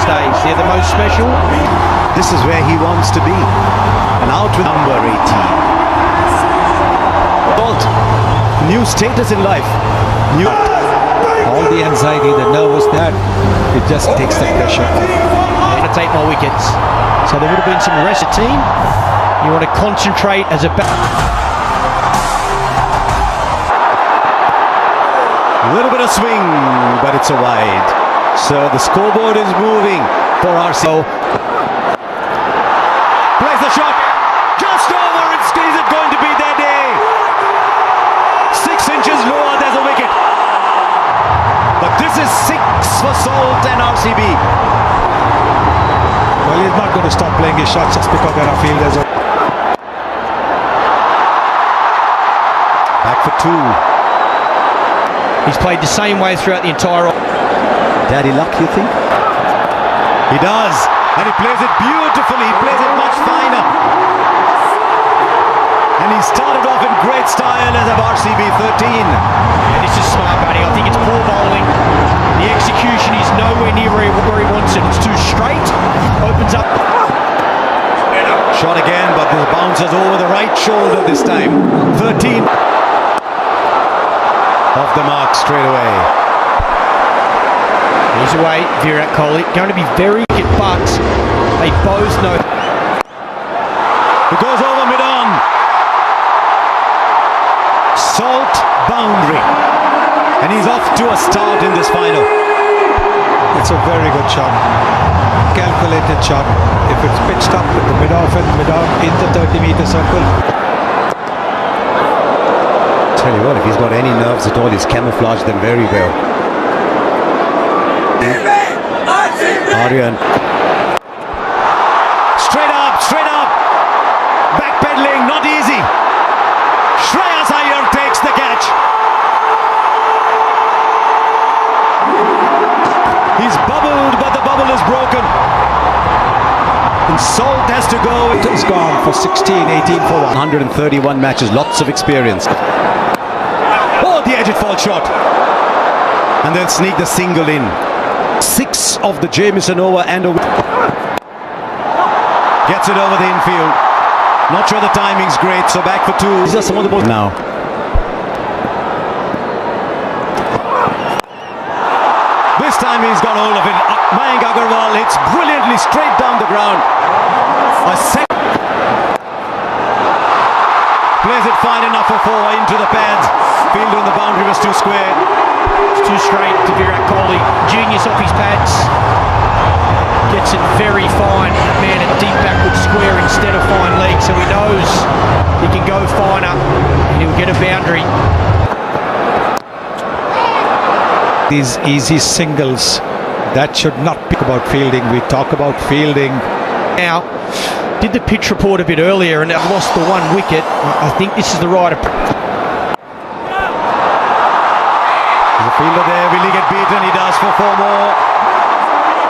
days. They're the most special. This is where he wants to be. And out with number 18. New status in life. All the anxiety, the nervous, it just takes the pressure off. Going to take more wickets. So there would have been some rest of the team. You want to concentrate as a A little bit of swing, but it's a wide. So the scoreboard is moving for RCB. Plays the shot. Just over. Is it going to be their day? 6 inches lower, there's a wicket. But this is 6 for Salt and RCB. Well, he's not going to stop playing his shots just because there are fielders. Back for 2. He's played the same way throughout the entire... Daddy luck, you think? He does. And he plays it beautifully. He plays it much finer. And he started off in great style as of RCB 13. This is smart batting. I think it's poor bowling. The execution is nowhere near where he wants it. It's too straight. Opens up. Shot again, but this bounces over the right shoulder this time. 13. Off the mark straight away. He's away, Virat Kohli. Going to be very good, but they both know. It goes over mid-on. Salt boundary. And he's off to a start in this final. It's a very good shot. Calculated shot. If it's pitched up with the mid-off and mid-on in the 30-meter circle. Tell you what, if he's got any nerves at all, he's camouflaged them very well. Aryan. Straight up, backpedaling, not easy. Shreyas Iyer takes the catch. He's bubbled, but the bubble is broken. And Salt has to go. He's gone for 16, 18 for 131 matches, lots of experience. Oh, the edge it fall shot. And they'll sneak the single in. 6 of the Jamieson over and over. Gets it over the infield. Not sure the timing's great, so back for 2. These are some of the balls now. This time he's got hold of it. Mayank Agarwal hits brilliantly straight down the ground. A second. Plays it fine enough for 4 into the pads. Fielder in the boundary was too square. It's too straight to Virat Kohli. Genius off his pads. Gets it very fine. Man at deep backward square instead of fine leg, so he knows he can go finer and he'll get a boundary. these easy singles. That should not be about fielding. We talk about fielding. Now, did the pitch report a bit earlier and they've lost the 1 wicket. I think this is the right approach. The fielder there, will he get beaten? He does for 4 more.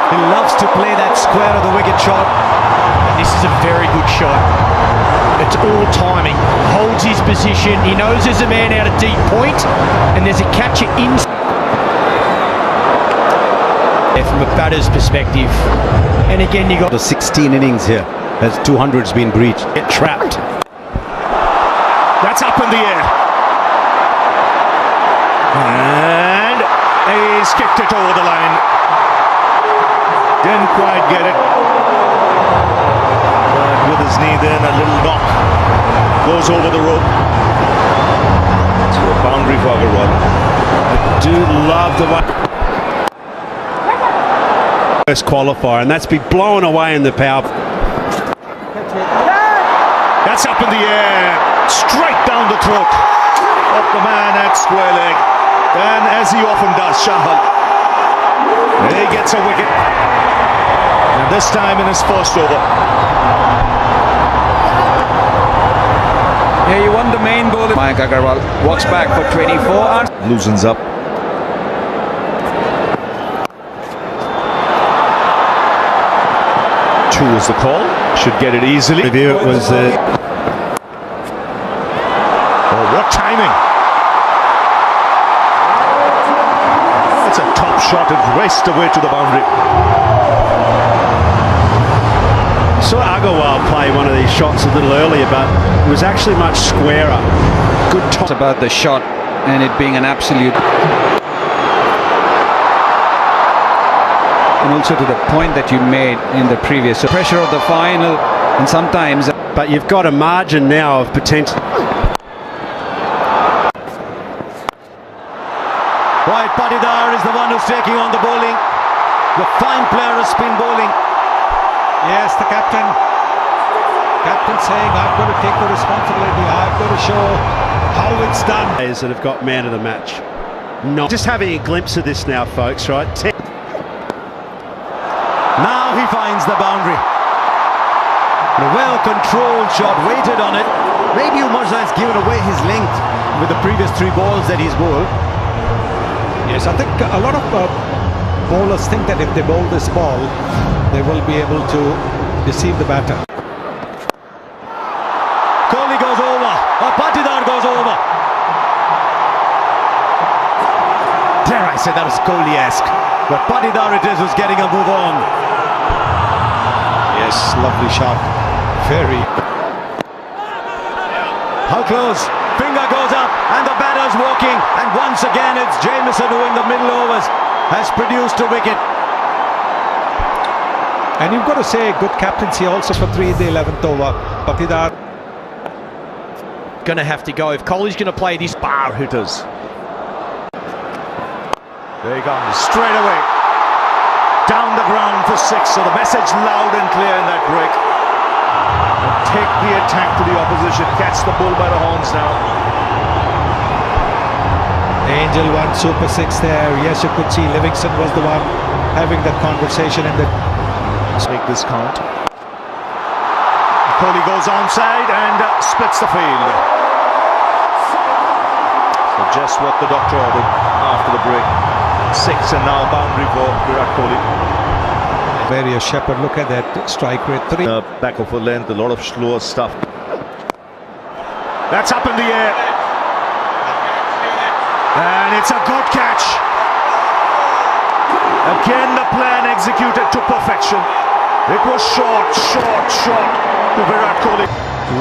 He loves to play that square of the wicket shot. And this is a very good shot. It's all timing. Holds his position. He knows there's a man out of deep point and there's a catcher in. From a batter's perspective. And again, you got the 16 innings here as 200's been breached. Get trapped. That's up in the air. And he's kicked it over the line. Didn't quite get it. But with his knee then, a little knock. Goes over the rope. To a boundary for Agarwal. I do love the one. First qualifier, and that's been blown away in the power. That's up in the air. Straight down the throat of the man at square leg. And as he often does, Shahal. He gets a wicket. And this time in his first over. Yeah, you won the main ball. Mayank Agarwal walks back for 24. Loosens up. Two is the call. Should get it easily. Review it was. Oh, what timing! That's a top shot. It raced away to the boundary. Saw Agarwal play one of these shots a little earlier, but it was actually much squarer. Good It's top. about the shot and it being an absolute. And also to the point that you made in the previous. So pressure of the final, and sometimes. But you've got a margin now of potential. Right, Patidar is the one who's taking on the bowling. The fine player of spin bowling. Yes, the captain. Captain saying, I'm going to take the responsibility. I'm going to show how it's done. Players that have got man of the match. Not just having a glimpse of this now, folks, right? Now he finds the boundary. A well-controlled shot, waited on it. Maybe Umarza has given away his length with the previous 3 balls that he's bowled. Yes, I think a lot of bowlers think that if they bowl this ball, they will be able to deceive the batter. Kohli goes over, or Patidar goes over. Dare I say that was Kohli-esque, but Patidar it is who's getting a move on. Yes, lovely shot. Very. How close? Finger goes up and the batter's walking, and once again it's Jamieson who in the middle overs has produced a wicket. And you've got to say good captaincy also for 3 in the 11th over. Patidar Going to have to go. If Kohli's going to play this Bar hitters. There he comes, straight away. Down the ground for 6. So the message loud and clear in that break. And take the attack to the opposition. Catch the bull by the horns now. Angel won Super 6 there. Yes, you could see Livingston was the one having that conversation in the. Let's make this count. Kohli goes onside and splits the field. So just what the doctor ordered after the break. 6 and now boundary for Virat Kohli. Various Shepherd, look at that strike rate. 3. Back of a length, a lot of slower stuff. That's up in the air. And it's a good catch. Again the plan executed to perfection. It was short to Virat Kohli.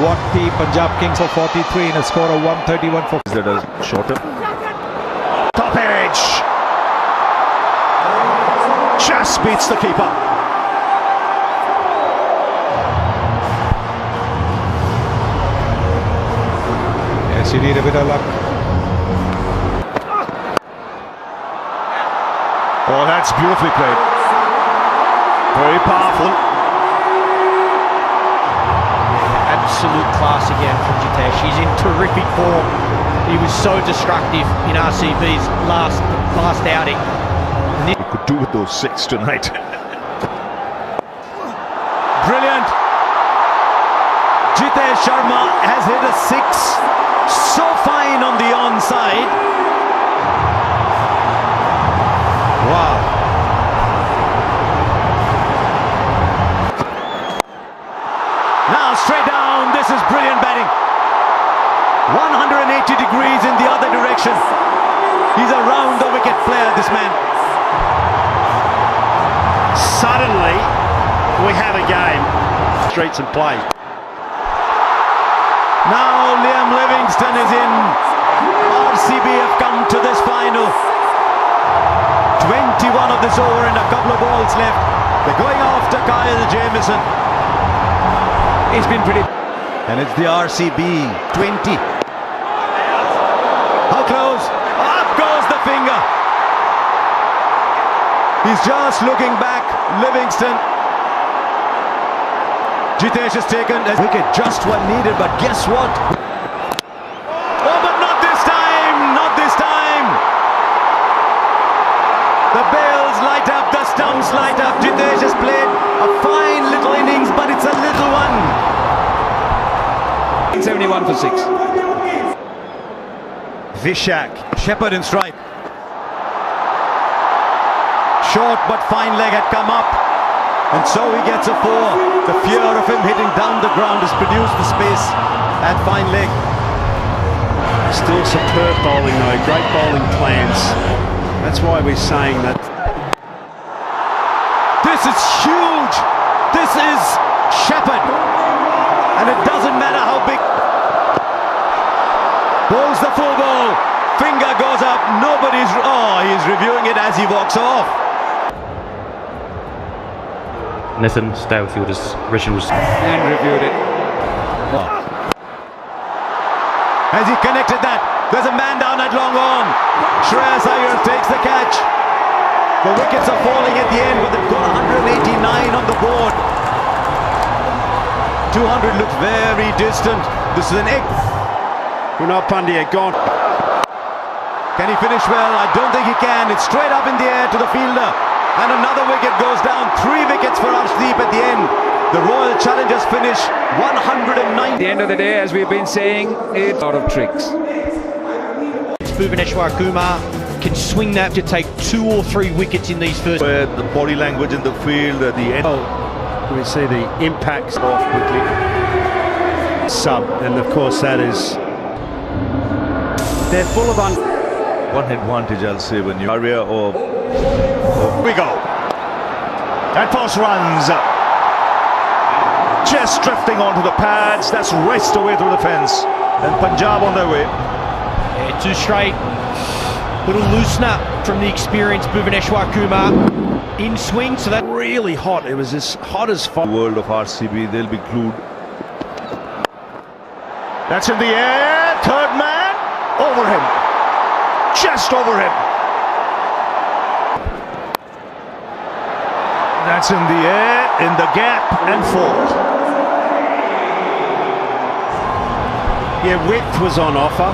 What the Punjab Kings for 43 in a score of 131 for. That is shorter. Top edge. Just beats the keeper. Yes, you need a bit of luck. Oh, that's beautifully played. Very powerful. absolute class again from Jitesh. He's in terrific form. He was so destructive in RCB's last outing. He could do with those 6 tonight. Brilliant. Jitesh Sharma has hit a 6. So fine on the onside. Wow. Now straight down. This is brilliant batting. 180 degrees in the other direction. He's a round the wicket player, this man. Suddenly, we have a game. Streets and play. Now Liam Livingston is in. RCB have come to this final. 21 of this over and a couple of balls left. They're going after Kyle Jamieson. He's been pretty. And it's the RCB 20. How close? Up goes the finger. He's just looking back. Livingston. Jitesh has taken a wicket, just what needed, but guess what? Oh, but not this time! Not this time! The bails light up, the stumps light up. Jitesh has played a fine little innings, but it's a little one. 71 for 6. Vishak, Shepherd in strike. Short but fine leg had come up, and so he gets a 4. The fear of him hitting down the ground has produced the space at fine leg. Still superb bowling though, great bowling plans. That's why we're saying that. This is huge. This is Shepherd, and it doesn't matter how big. Bowls the full ball, finger goes up, nobody's. Oh, he's reviewing it as he walks off. Nathan Stowfield's originals. And reviewed it. As he connected that, there's a man down at long on. Shreyas Iyer takes the catch. The wickets are falling at the end, but they've got 189 on the board. 200 looks very distant. This is an egg. Kunal Pandya gone. Can he finish well? I don't think he can. It's straight up in the air to the fielder. And another wicket goes down. 3 wickets for Arshdeep at the end. The Royal Challengers finish 109. At the end of the day, as we've been saying, it's a lot of tricks. Bhuvaneshwar Kumar can swing that to take 2 or 3 wickets in these first. Where the body language in the field at the end. We see the impacts off quickly. Sub, and of course that is. They're full of One advantage, I'll say, when you area of. We go. And Post runs. Just drifting onto the pads. That's raced away through the fence. And Punjab on their way. Yeah, 2 straight. Little loosener from the experienced Bhuvaneshwar Kumar in swing, so that really hot. It was as hot as fire. The world of RCB, they'll be glued. That's in the air. Third man. Over him. Just over him. That's in the air, in the gap, and 4. Yeah, width was on offer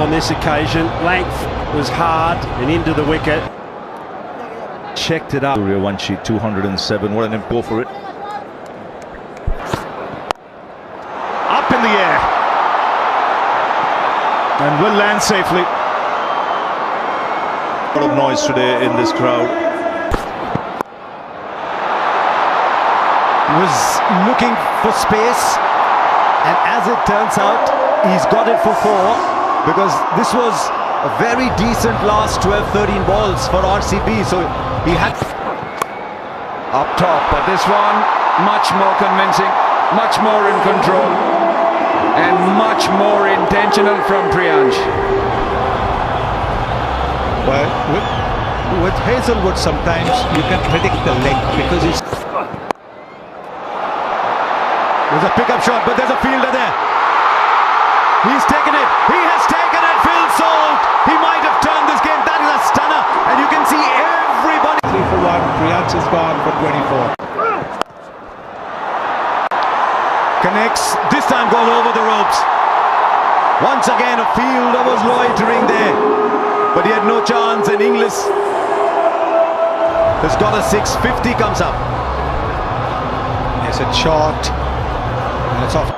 on this occasion. Length was hard and into the wicket. Checked it up. Suryavanshi 207. What an go for it. Up in the air. And will land safely. A lot of noise today in this crowd. Was looking for space, and as it turns out, he's got it for 4, because this was a very decent last 12-13 balls for RCB, so he had Up top, but this one much more convincing, much more in control, and much more intentional from Priyansh. Well, with Hazelwood, sometimes you can predict the length because he's. There's a pickup shot, but there's a fielder there. He's taken it. He has taken it. Phil Salt. He might have turned this game. That is a stunner, and you can see everybody. 3 for 1. Priyansh is gone for 24. Connects. This time goes over the ropes. Once again, a fielder was loitering there, but he had no chance. And Inglis has got a 650 comes up. Yes, it's short. And it's off.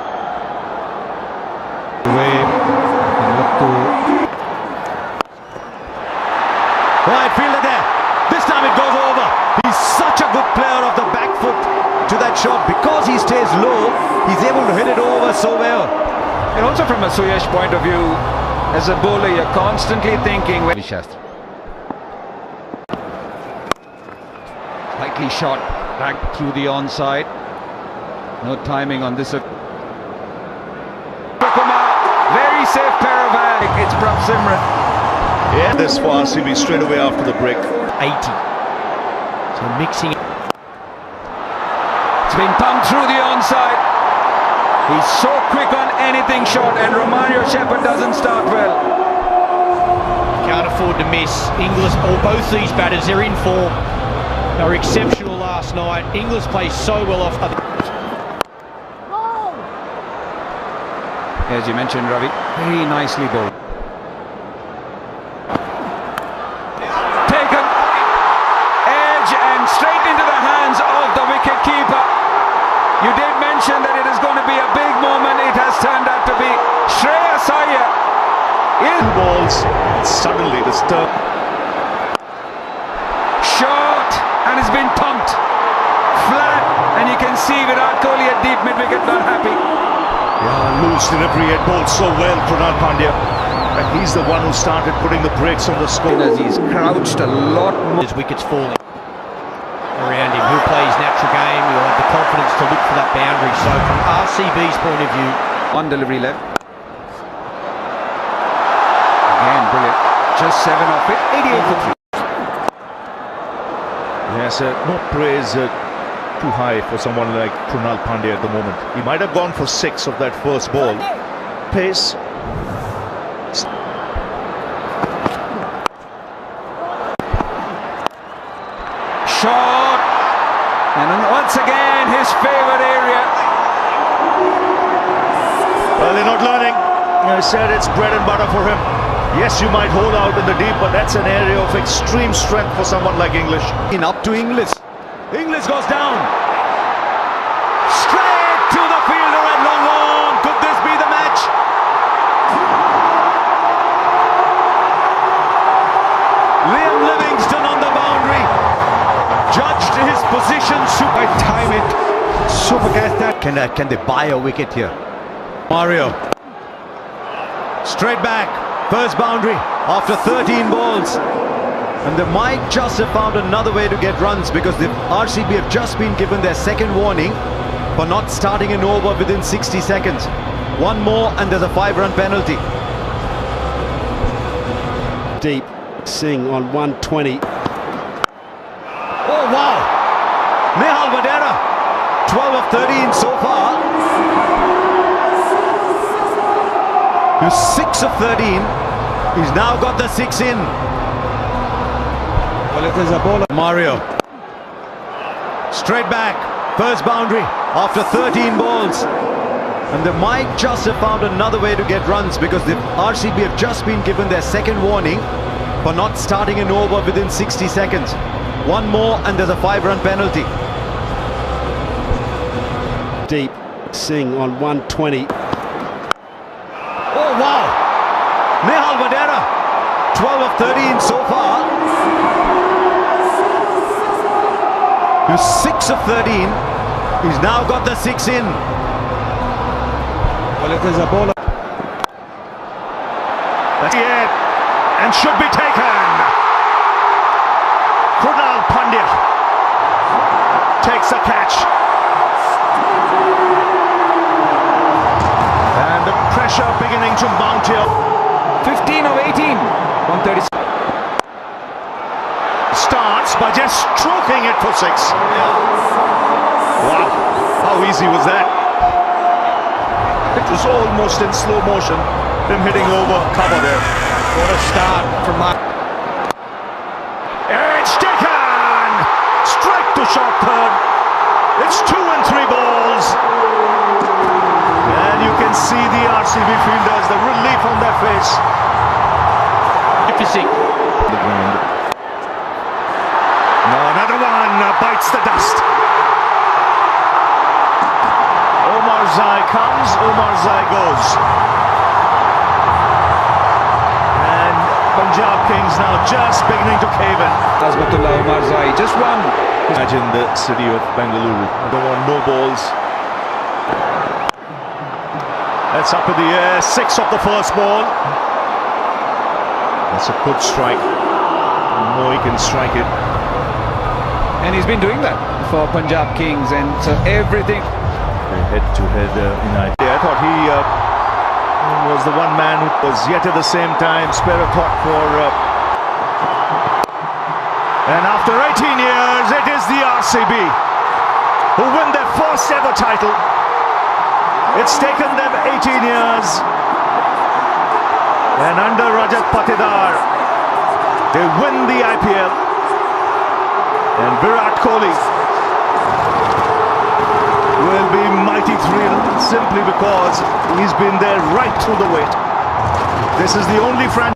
Away. And look to. Right fielder there. This time it goes over. He's such a good player of the back foot to that shot. Because he stays low, he's able to hit it over so well. And also from a Suyash point of view, as a bowler, you're constantly thinking. Slightly shot back through the onside. No timing on this. Kumar, very safe pair of hands. It's Prabh Simran. Yeah, this for RCB straight away after the break. 80. So mixing. It's been pumped through the onside. He's so quick on anything short, and Romario Shepherd doesn't start well. Can't afford to miss. Inglis, or both these batters, they're in form. They were exceptional last night. Inglis plays so well off. As you mentioned, Ravi, very nicely bowled. Taken, edge and straight into the hands of the wicket keeper. You did mention that it is going to be a big moment. It has turned out to be Shreyas Iyer. Two balls, suddenly disturbed. Short, and it's been pumped flat, and you can see Virat Kohli at deep mid-wicket not happy. Yeah, loose delivery had bowled so well, Kunal Pandya. And he's the one who started putting the brakes on the score. As he's crouched a lot more. His wickets falling around him. Who plays natural game? We'll have the confidence to look for that boundary. So from RCB's point of view, One delivery left. Again, brilliant. Just 7 off it. 88 for 3. Yes, no praise too high for someone like Krunal Pandya at the moment. He might have gone for 6 of that first ball. Pace. Shot. And once again, his favourite area. Well, they're not learning. I said it's bread and butter for him. Yes, you might hold out in the deep, but that's an area of extreme strength for someone like English. In up to Inglis. Inglis goes down. Straight to the fielder at long on. Could this be the match? Liam Livingston on the boundary. Judged his position. I time it. Super catch that. Can they buy a wicket here? Mario. Straight back. First boundary after 13 balls. And they might just have found another way to get runs because the RCB have just been given their second warning for not starting an over within 60 seconds. One more and there's a 5-run penalty. Deep. Singh on 120. Oh wow! Nehal Vadera, 12 of 13 so far. He's 6 of 13. He's now got the 6 in. Well, it is a bowler. Mario. Straight back. First boundary after 13 balls. And they might just have found another way to get runs because the RCB have just been given their second warning for not starting an over within 60 seconds. One more and there's a 5-run penalty. Deep. Singh on 120. Oh wow! Nehal Vadera, 12 of 13 so far. He's 6 of 13. He's now got the 6 in. Well, it is a bowler. That's it. And should be taken. Krunal Pandya takes the catch. And the pressure beginning to mount here. 15 of 18. 136. Starts by just stroking it for 6. Wow, how easy was that? It was almost in slow motion, him hitting over cover there. what a start from Mark. It's taken! Straight to short third. It's 2 and 3 balls. And you can see the RCB fielders, the relief on their face. The ground. No, another one bites the dust. Omar Zai comes, Omar Zai goes. And Punjab Kings now just beginning to cave in. Azmatullah Omar Zai, just one. Imagine the city of Bengaluru. Don't want no balls. That's up in the air. 6 off the first ball. That's a good strike. No, he can strike it. And he's been doing that for Punjab Kings, and so everything. Head-to-head United. I thought he was the one man who was yet at the same time spare a thought for. And after 18 years, it is the RCB who win their first ever title. It's taken them 18 years. And under Rajat Patidar, they win the IPL. And Virat Kohli will be mighty thrilled simply because he's been there right through the wait. This is the only franchise.